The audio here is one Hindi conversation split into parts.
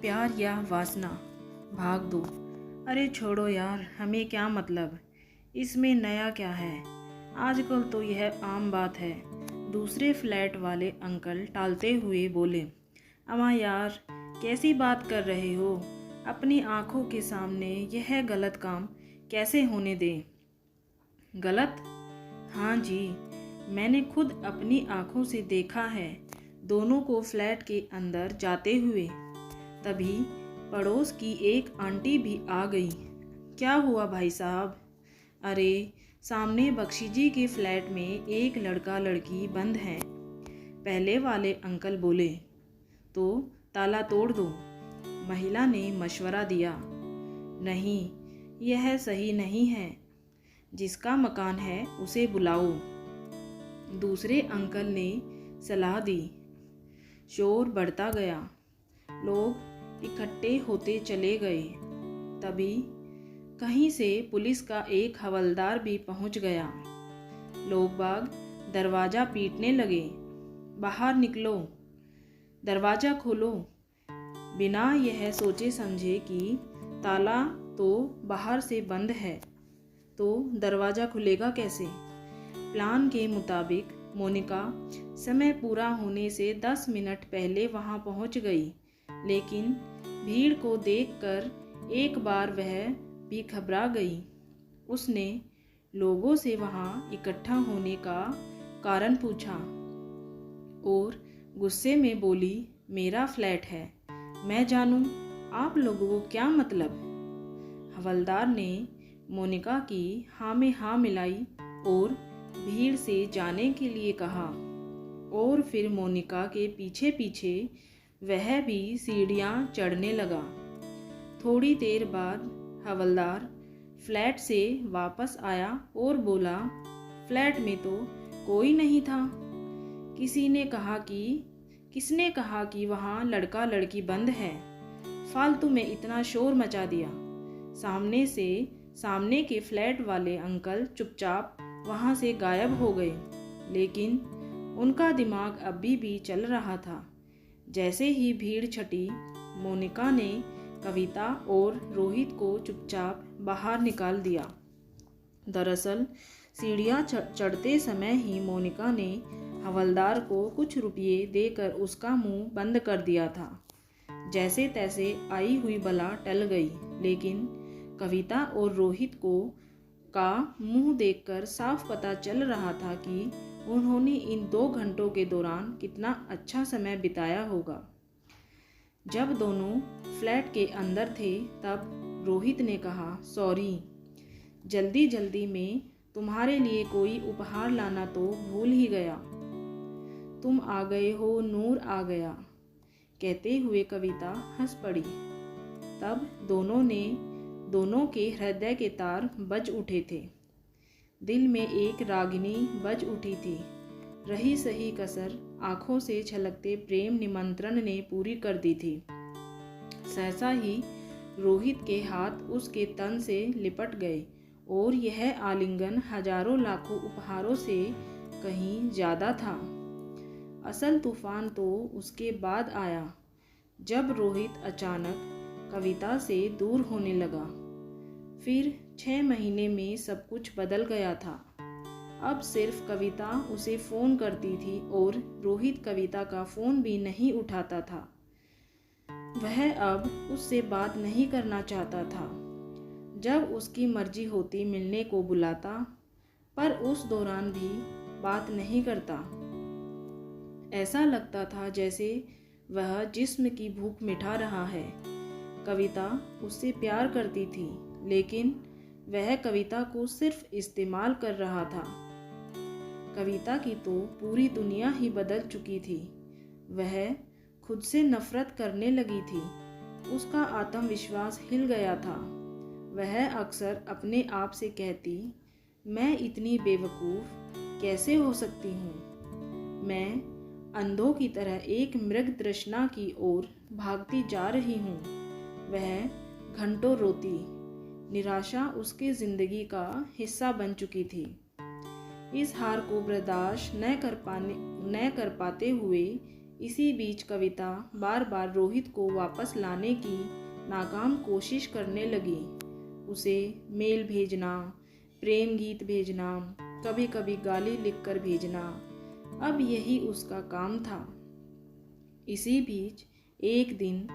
प्यार या वासना, भाग दो। अरे छोड़ो यार, हमें क्या मतलब, इसमें नया क्या है। आजकल तो यह आम बात है। दूसरे फ्लैट वाले अंकल टालते हुए बोले। अम्मा यार, कैसी बात कर रहे हो। अपनी आंखों के सामने यह गलत काम कैसे होने दें। गलत? हाँ जी, मैंने खुद अपनी आंखों से देखा है दोनों को फ्लैट के अंदर जाते हुए। तभी पड़ोस की एक आंटी भी आ गई। क्या हुआ भाई साहब? अरे सामने बख्शी जी के फ्लैट में एक लड़का लड़की बंद हैं। पहले वाले अंकल बोले। तो ताला तोड़ दो, महिला ने मशवरा दिया। नहीं, यह सही नहीं है। जिसका मकान है उसे बुलाओ, दूसरे अंकल ने सलाह दी। शोर बढ़ता गया, लोग इकट्ठे होते चले गए। तभी कहीं से पुलिस का एक हवलदार भी पहुंच गया। लोग बाग दरवाज़ा पीटने लगे। बाहर निकलो, दरवाज़ा खोलो। बिना यह सोचे समझे कि ताला तो बाहर से बंद है, तो दरवाज़ा खुलेगा कैसे। प्लान के मुताबिक मोनिका समय पूरा होने से 10 मिनट पहले वहां पहुंच गई, लेकिन भीड़ को देखकर एक बार वह भी घबरा गई। उसने लोगों से वहां इकट्ठा होने का कारण पूछा और गुस्से में बोली, मेरा फ्लैट है, मैं जानूं, आप लोगों को क्या मतलब। हवलदार ने मोनिका की हाँ में हाँ मिलाई और भीड़ से जाने के लिए कहा। और फिर मोनिका के पीछे पीछे वह भी सीढ़ियाँ चढ़ने लगा। थोड़ी देर बाद हवलदार फ्लैट से वापस आया और बोला, फ्लैट में तो कोई नहीं था। किसने कहा कि वहाँ लड़का लड़की बंद है। फालतू में इतना शोर मचा दिया। सामने के फ्लैट वाले अंकल चुपचाप वहाँ से गायब हो गए, लेकिन उनका दिमाग अभी भी चल रहा था। जैसे ही भीड़ छटी, मोनिका ने कविता और रोहित को चुपचाप बाहर निकाल दिया। दरअसल सीढ़ियाँ चढ़ते समय ही मोनिका ने हवलदार को कुछ रुपये देकर उसका मुंह बंद कर दिया था। जैसे तैसे आई हुई बला टल गई, लेकिन कविता और रोहित का मुंह देखकर साफ पता चल रहा था कि उन्होंने इन 2 घंटों के दौरान कितना अच्छा समय बिताया होगा। जब दोनों फ्लैट के अंदर थे, तब रोहित ने कहा, सॉरी, जल्दी जल्दी में तुम्हारे लिए कोई उपहार लाना तो भूल ही गया। तुम आ गए हो, नूर आ गया, कहते हुए कविता हंस पड़ी। तब दोनों के हृदय के तार बज उठे थे। दिल में एक रागिनी बज उठी थी। रही सही कसर आंखों से छलकते प्रेम निमंत्रण ने पूरी कर दी थी। सहसा ही रोहित के हाथ उसके तन से लिपट गए और यह आलिंगन हजारों लाखों उपहारों से कहीं ज्यादा था। असल तूफान तो उसके बाद आया, जब रोहित अचानक कविता से दूर होने लगा। फिर 6 महीने में सब कुछ बदल गया था। अब सिर्फ कविता उसे फ़ोन करती थी और रोहित कविता का फ़ोन भी नहीं उठाता था। वह अब उससे बात नहीं करना चाहता था। जब उसकी मर्जी होती मिलने को बुलाता, पर उस दौरान भी बात नहीं करता। ऐसा लगता था जैसे वह जिस्म की भूख मिटा रहा है। कविता उससे प्यार करती थी, लेकिन वह कविता को सिर्फ इस्तेमाल कर रहा था। कविता की तो पूरी दुनिया ही बदल चुकी थी। वह खुद से नफरत करने लगी थी। उसका आत्मविश्वास हिल गया था। वह अक्सर अपने आप से कहती, मैं इतनी बेवकूफ़ कैसे हो सकती हूँ। मैं अंधों की तरह एक मृग तृष्णा की ओर भागती जा रही हूँ। वह घंटों रोती। निराशा उसकी जिंदगी का हिस्सा बन चुकी थी। इस हार को बर्दाश्त न कर पाते हुए इसी बीच कविता बार बार रोहित को वापस लाने की नाकाम कोशिश करने लगी। उसे मेल भेजना, प्रेम गीत भेजना, कभी कभी गाली लिखकर भेजना, अब यही उसका काम था। इसी बीच एक दिन,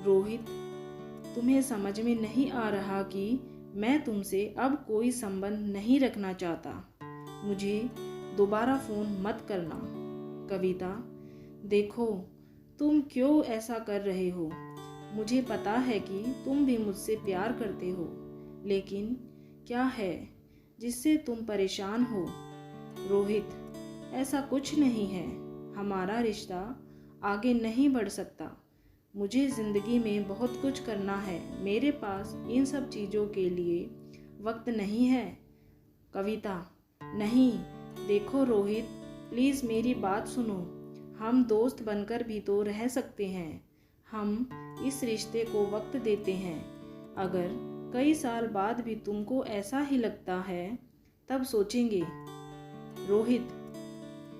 रोहित, तुम्हें समझ में नहीं आ रहा कि मैं तुमसे अब कोई संबंध नहीं रखना चाहता। मुझे दोबारा फ़ोन मत करना। कविता, देखो तुम क्यों ऐसा कर रहे हो। मुझे पता है कि तुम भी मुझसे प्यार करते हो, लेकिन क्या है जिससे तुम परेशान हो। रोहित, ऐसा कुछ नहीं है। हमारा रिश्ता आगे नहीं बढ़ सकता। मुझे ज़िंदगी में बहुत कुछ करना है। मेरे पास इन सब चीज़ों के लिए वक्त नहीं है। कविता, नहीं, देखो रोहित, प्लीज़ मेरी बात सुनो। हम दोस्त बनकर भी तो रह सकते हैं। हम इस रिश्ते को वक्त देते हैं। अगर कई साल बाद भी तुमको ऐसा ही लगता है, तब सोचेंगे। रोहित,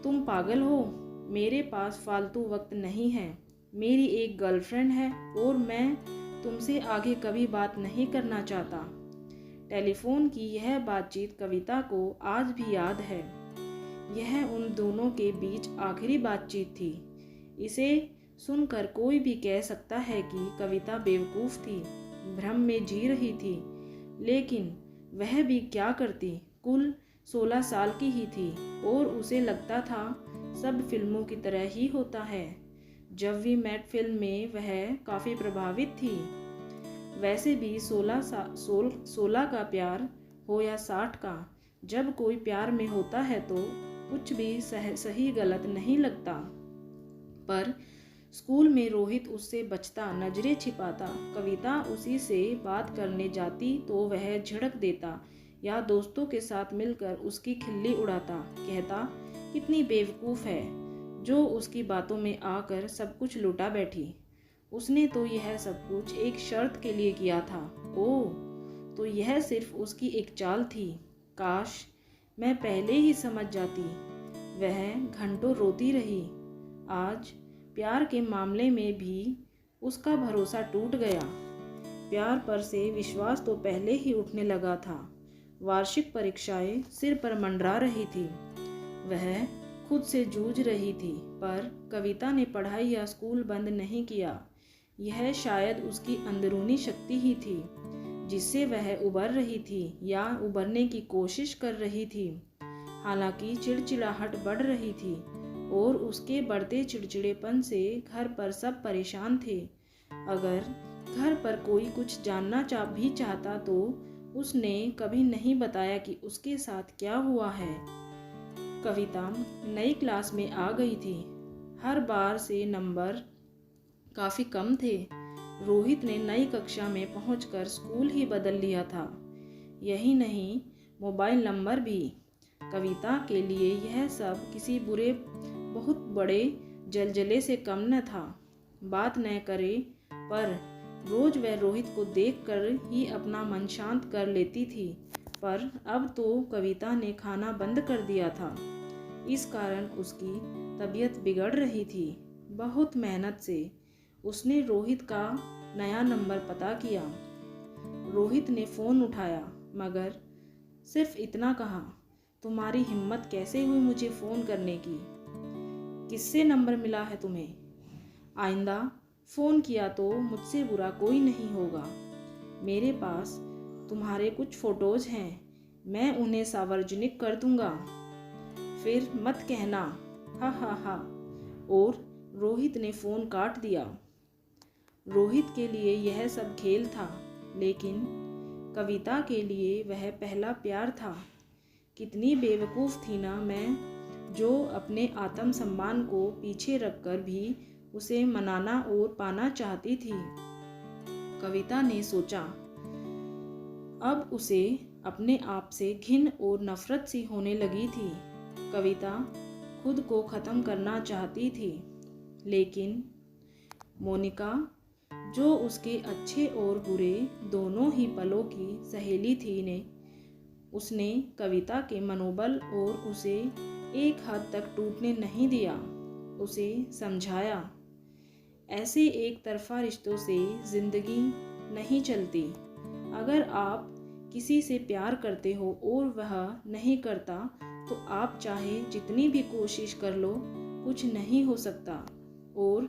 तुम पागल हो। मेरे पास फालतू वक्त नहीं है। मेरी एक गर्लफ्रेंड है और मैं तुमसे आगे कभी बात नहीं करना चाहता। टेलीफोन की यह बातचीत कविता को आज भी याद है। यह उन दोनों के बीच आखिरी बातचीत थी। इसे सुनकर कोई भी कह सकता है कि कविता बेवकूफ़ थी, भ्रम में जी रही थी, लेकिन वह भी क्या करती। कुल 16 साल की ही थी और उसे लगता था सब फिल्मों की तरह ही होता है। जब वी मेट फिल्म में वह काफ़ी प्रभावित थी। वैसे भी 16 का प्यार हो या 60 का, जब कोई प्यार में होता है तो कुछ भी सही गलत नहीं लगता। पर स्कूल में रोहित उससे बचता, नजरें छिपाता। कविता उसी से बात करने जाती तो वह झिड़क देता या दोस्तों के साथ मिलकर उसकी खिल्ली उड़ाता, कहता कितनी बेवकूफ़ है जो उसकी बातों में आकर सब कुछ लुटा बैठी। उसने तो यह सब कुछ एक शर्त के लिए किया था। ओह, तो यह सिर्फ उसकी एक चाल थी। काश मैं पहले ही समझ जाती। वह घंटों रोती रही। आज प्यार के मामले में भी उसका भरोसा टूट गया। प्यार पर से विश्वास तो पहले ही उठने लगा था। वार्षिक परीक्षाएं सिर पर मंडरा रही थी। वह खुद से जूझ रही थी, पर कविता ने पढ़ाई या स्कूल बंद नहीं किया। यह शायद उसकी अंदरूनी शक्ति ही थी जिससे वह उबर रही थी या उबरने की कोशिश कर रही थी। हालांकि चिड़चिड़ाहट बढ़ रही थी और उसके बढ़ते चिड़चिड़ेपन से घर पर सब परेशान थे। अगर घर पर कोई कुछ जानना भी चाहता तो उसने कभी नहीं बताया कि उसके साथ क्या हुआ है। कविता नई क्लास में आ गई थी। हर बार से नंबर काफ़ी कम थे। रोहित ने नई कक्षा में पहुंचकर स्कूल ही बदल लिया था। यही नहीं, मोबाइल नंबर भी। कविता के लिए यह सब किसी बहुत बड़े जलजले से कम न था। बात न करे, पर रोज वह रोहित को देखकर ही अपना मन शांत कर लेती थी। पर अब तो कविता ने खाना बंद कर दिया था। इस कारण उसकी तबीयत बिगड़ रही थी। बहुत मेहनत से उसने रोहित का नया नंबर पता किया। रोहित ने फ़ोन उठाया, मगर सिर्फ इतना कहा, तुम्हारी हिम्मत कैसे हुई मुझे फ़ोन करने की? किससे नंबर मिला है तुम्हें? आइंदा फ़ोन किया तो मुझसे बुरा कोई नहीं होगा। मेरे पास तुम्हारे कुछ फ़ोटोज़ हैं, मैं उन्हें सार्वजनिक कर दूंगा। फिर मत कहना, हा हा हा। और रोहित ने फ़ोन काट दिया। रोहित के लिए यह सब खेल था, लेकिन कविता के लिए वह पहला प्यार था। कितनी बेवकूफ़ थी ना मैं, जो अपने आत्मसम्मान को पीछे रखकर भी उसे मनाना और पाना चाहती थी। कविता ने सोचा, अब उसे अपने आप से घिन और नफरत सी होने लगी थी। कविता खुद को ख़त्म करना चाहती थी, लेकिन मोनिका, जो उसके अच्छे और बुरे दोनों ही पलों की सहेली थी, उसने कविता के मनोबल और उसे एक हद तक टूटने नहीं दिया। उसे समझाया, ऐसे एक तरफा रिश्तों से ज़िंदगी नहीं चलती। अगर आप किसी से प्यार करते हो और वह नहीं करता तो आप चाहे जितनी भी कोशिश कर लो, कुछ नहीं हो सकता। और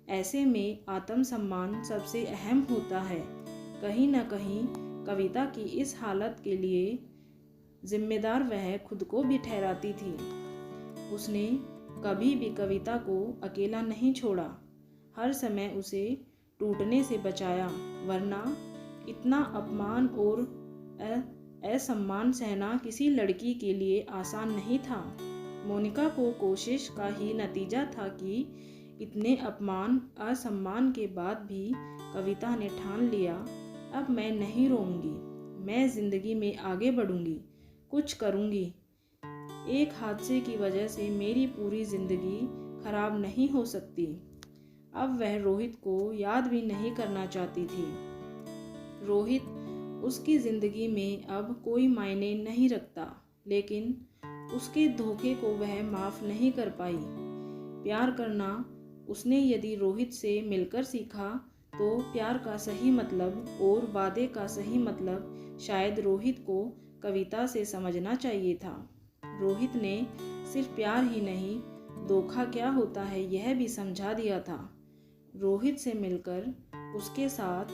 ऐसे में आत्मसम्मान सबसे अहम होता है। कहीं ना कहीं कविता की इस हालत के लिए जिम्मेदार वह खुद को भी ठहराती थी। उसने कभी भी कविता को अकेला नहीं छोड़ा, हर समय उसे टूटने से बचाया, वरना इतना अपमान और असम्मान सहना किसी लड़की के लिए आसान नहीं था। मोनिका को कोशिश का ही नतीजा था कि इतने अपमान असम्मान के बाद भी कविता ने ठान लिया, अब मैं नहीं रोऊंगी, मैं ज़िंदगी में आगे बढ़ूंगी, कुछ करूंगी। एक हादसे की वजह से मेरी पूरी ज़िंदगी खराब नहीं हो सकती। अब वह रोहित को याद भी नहीं करना चाहती थी। रोहित उसकी ज़िंदगी में अब कोई मायने नहीं रखता, लेकिन उसके धोखे को वह माफ़ नहीं कर पाई। प्यार करना उसने यदि रोहित से मिलकर सीखा तो प्यार का सही मतलब और वादे का सही मतलब शायद रोहित को कविता से समझना चाहिए था। रोहित ने सिर्फ प्यार ही नहीं, धोखा क्या होता है यह भी समझा दिया था। रोहित से मिलकर, उसके साथ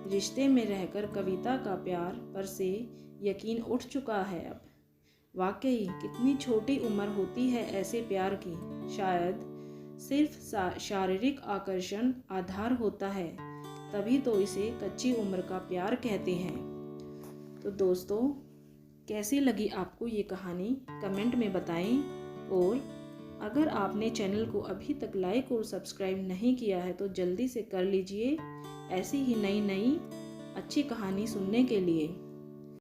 रिश्ते में रहकर कविता का प्यार पर से यकीन उठ चुका है। अब वाकई कितनी छोटी उम्र होती है ऐसे प्यार की। शायद सिर्फ शारीरिक आकर्षण आधार होता है, तभी तो इसे कच्ची उम्र का प्यार कहते हैं। तो दोस्तों, कैसी लगी आपको ये कहानी कमेंट में बताएं। और अगर आपने चैनल को अभी तक लाइक और सब्सक्राइब नहीं किया है तो जल्दी से कर लीजिए, ऐसी ही नई नई अच्छी कहानी सुनने के लिए।